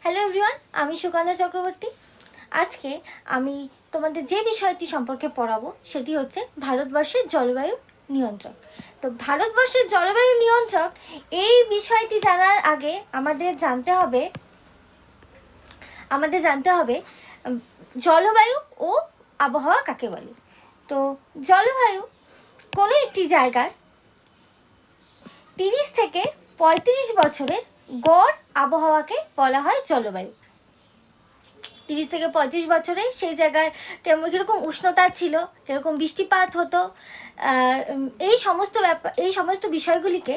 Hello everyone, আমি সুকন্যা চক্রবর্তী। আজকে আমি তোমাদের যে বিষয়টি সম্পর্কে পড়াবো সেটি হচ্ছে ভারতবর্ষের জলবায়ু নিয়ন্ত্রক। তো ভারতবর্ষের জলবায়ু নিয়ন্ত্রক এই বিষয়টি জানার আগে আমাদের জানতে হবে জলবায়ু ও আবহাওয়া কাকে বলে। তো জলবায়ু কোনো একটি জায়গার 30 থেকে 35 বছরের গড় আবহাওয়াকে বলা হয় জলবায়ু। 30 থেকে 35 বছরে সেই জায়গায় কীরকম উষ্ণতা ছিল, কীরকম বৃষ্টিপাত হতো, এই সমস্ত বিষয়গুলিকে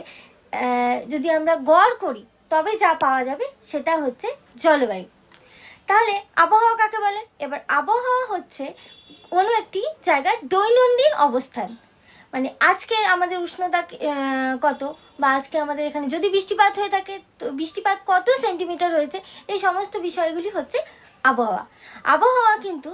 যদি আমরা গড় করি তবে যা পাওয়া যাবে সেটা হচ্ছে জলবায়ু। তাহলে আবহাওয়া কাকে বলে? এবার আবহাওয়া হচ্ছে কোনো একটি জায়গার দৈনন্দিন অবস্থান, মানে আজকে আমাদের উষ্ণতা কত, বা আজকে আমাদের এখানে যদি বৃষ্টিপাত হয়ে থাকে তো বৃষ্টিপাত কত সেন্টিমিটার হয়েছে, এই সমস্ত বিষয়গুলি হচ্ছে আবহাওয়া। আবহাওয়া কিন্তু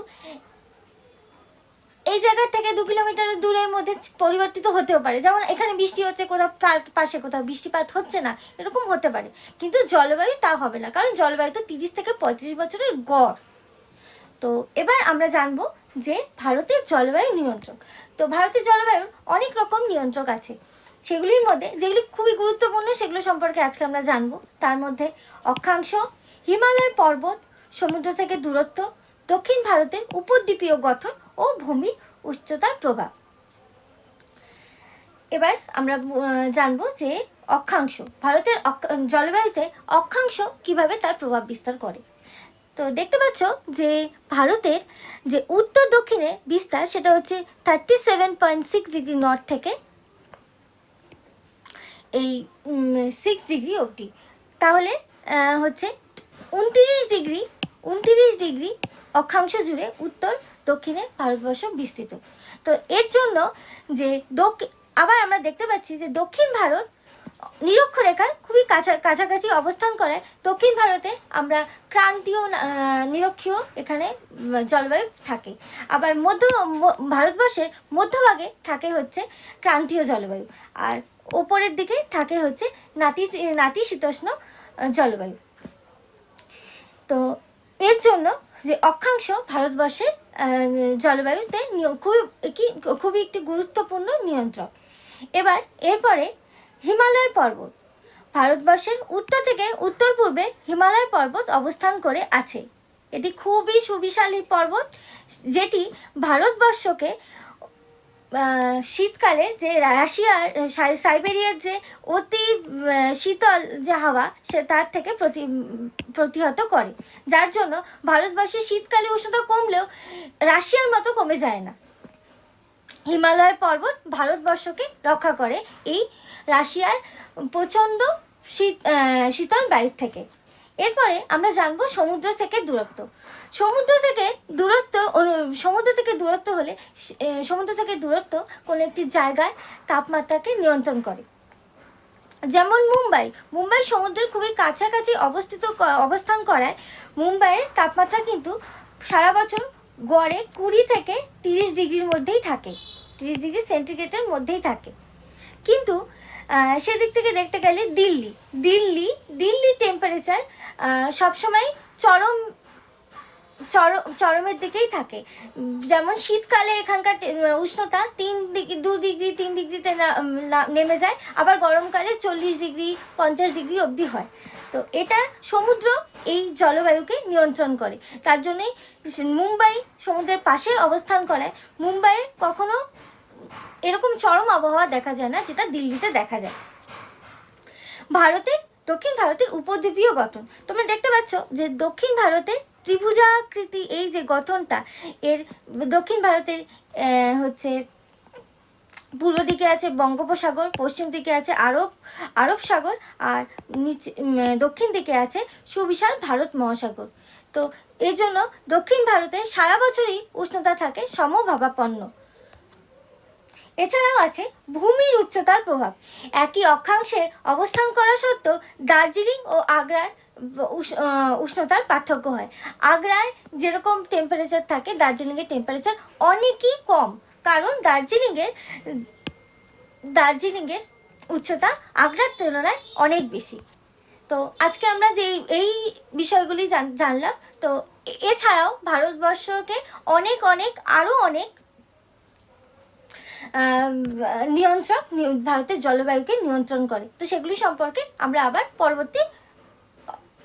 এই জায়গা থেকে 2 কিলোমিটার দূরের মধ্যে পরিবর্তিত হতেও পারে, যেমন এখানে বৃষ্টি হচ্ছে, কোথাও তার পাশে কোথাও বৃষ্টিপাত হচ্ছে না, এরকম হতে পারে। কিন্তু জলবায়ু তা হবে না, কারণ জলবায়ু তো 30 থেকে 35 বছরের গড়। তো এবার আমরা জানবো যে ভারতের জলবায়ু নিয়ন্ত্রক। তো ভারতের জলবায়ুর অনেক রকম নিয়ন্ত্রক আছে, সেগুলির মধ্যে যেগুলি খুবই গুরুত্বপূর্ণ সেগুলো সম্পর্কে আজকে আমরা জানবো। তার মধ্যে অক্ষাংশ, হিমালয় পর্বত, সমুদ্র থেকে দূরত্ব, দক্ষিণ ভারতের উপদ্বীপীয় গঠন ও ভূমির উচ্চতার প্রভাব। এবার আমরা জানবো যে অক্ষাংশ, ভারতের জলবায়ুতে অক্ষাংশ কিভাবে তার প্রভাব বিস্তার করে। তো দেখতে পাচ্ছ যে ভারতের যে উত্তর দক্ষিণে বিস্তার সেটা হচ্ছে 37.6 ডিগ্রি নর্থ থেকে এই 6 ডিগ্রি অবধি, তাহলে হচ্ছে 29 ডিগ্রি অক্ষাংশ জুড়ে উত্তর দক্ষিণে ভারতবর্ষ বিস্তৃত। তো এর জন্য যে আবার আমরা দেখতে পাচ্ছি যে দক্ষিণ ভারত নিরক্ষরেখার খুবই কাছাকাছি অবস্থান করায় দক্ষিণ ভারতে আমরা ক্রান্তীয় নিরক্ষীয় এখানে জলবায়ু থাকে। আবার ভারতবর্ষের মধ্যভাগে থাকে হচ্ছে ক্রান্তীয় জলবায়ু, আর ওপরের দিকে থাকে হচ্ছে নাতিশীতোষ্ণ জলবায়ু। তো এর জন্য যে অক্ষাংশ ভারতবর্ষের জলবায়ুতে খুবই একটি গুরুত্বপূর্ণ নিয়ন্ত্রক। এবার এরপরে হিমালয় পর্বত, ভারতবর্ষের উত্তর থেকে উত্তর পূর্বে হিমালয় পর্বত অবস্থান করে আছে। এটি খুবই সুবিশালী পর্বত, যেটি ভারতবর্ষকে শীতকালে যে রাশিয়ার সাইবেরিয়ার যে অতি শীতল যে হাওয়া সে তার থেকে প্রতিহত করে, যার জন্য ভারতবর্ষের শীতকালে উষ্ণতা কমলেও রাশিয়ার মতো কমে যায় না। হিমালয় পর্বত ভারতবর্ষকে রক্ষা করে এই রাশিয়ার প্রচণ্ড শীতল বায়ুর থেকে। এরপরে আমরা জানবো সমুদ্র থেকে দূরত্ব। সমুদ্র থেকে দূরত্ব কোনো একটি জায়গার তাপমাত্রাকে নিয়ন্ত্রণ করে। যেমন মুম্বাই সমুদ্রের খুবই কাছাকাছি অবস্থান করায় মুম্বাইয়ের তাপমাত্রা কিন্তু সারা বছর গড়ে 20 থেকে 30 ডিগ্রির মধ্যেই থাকে, 30 ডিগ্রি সেন্টিগ্রেডের মধ্যেই থাকে। কিন্তু সেদিক থেকে দেখতে গেলে দিল্লি টেম্পারেচার সবসময় চরমের দিকেই থাকে। যেমন শীতকালে এখানকার উষ্ণতা 2 ডিগ্রি 3 ডিগ্রিতে নেমে যায়, আবার গরমকালে 40 ডিগ্রি 50 ডিগ্রি অবধি হয়। তো এটা সমুদ্র এই জলবায়ুকে নিয়ন্ত্রণ করে, তার জন্যই মুম্বাই সমুদ্রের পাশে অবস্থান করায় মুম্বাইয়ে কখনো এরকম চরম আবহাওয়া দেখা যায় না যেটা দিল্লিতে দেখা যায়। দক্ষিণ ভারতের উপদ্বীপীয় গঠন, তোমরা দেখতে পাচ্ছ যে দক্ষিণ ভারতে ত্রিভুজাকৃতি এই যে গঠনটা, এর দক্ষিণ ভারতের হচ্ছে পূর্ব দিকে আছে বঙ্গোপসাগর, পশ্চিম দিকে আছে আরব সাগর, আর দক্ষিণ দিকে আছে সুবিশাল ভারত মহাসাগর। তো এই জন্য দক্ষিণ ভারতে সারা বছরই উষ্ণতা থাকে সমভাবাপন্ন। এছাড়াও আছে ভূমির উচ্চতার প্রভাব। একই অক্ষাংশে অবস্থান করা সত্ত্বেও দার্জিলিং ও আগ্রার উষ্ণতার পার্থক্য হয়। আগ্রায় যেরকম টেম্পারেচার থাকে দার্জিলিংয়ের টেম্পারেচার অনেকই কম, কারণ দার্জিলিংয়ের উচ্চতা আগ্রার তুলনায় অনেক বেশি। তো আজকে আমরা যে এই বিষয়গুলি জানলাম। তো এছাড়াও ভারতবর্ষকে অনেক অনেক আরও অনেক নিয়ন্ত্রক ভারতের জলবায়ুকে নিয়ন্ত্রণ করে। তো সেগুলি সম্পর্কে আমরা আবার পরবর্তী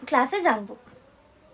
ক্লাসে জানবো।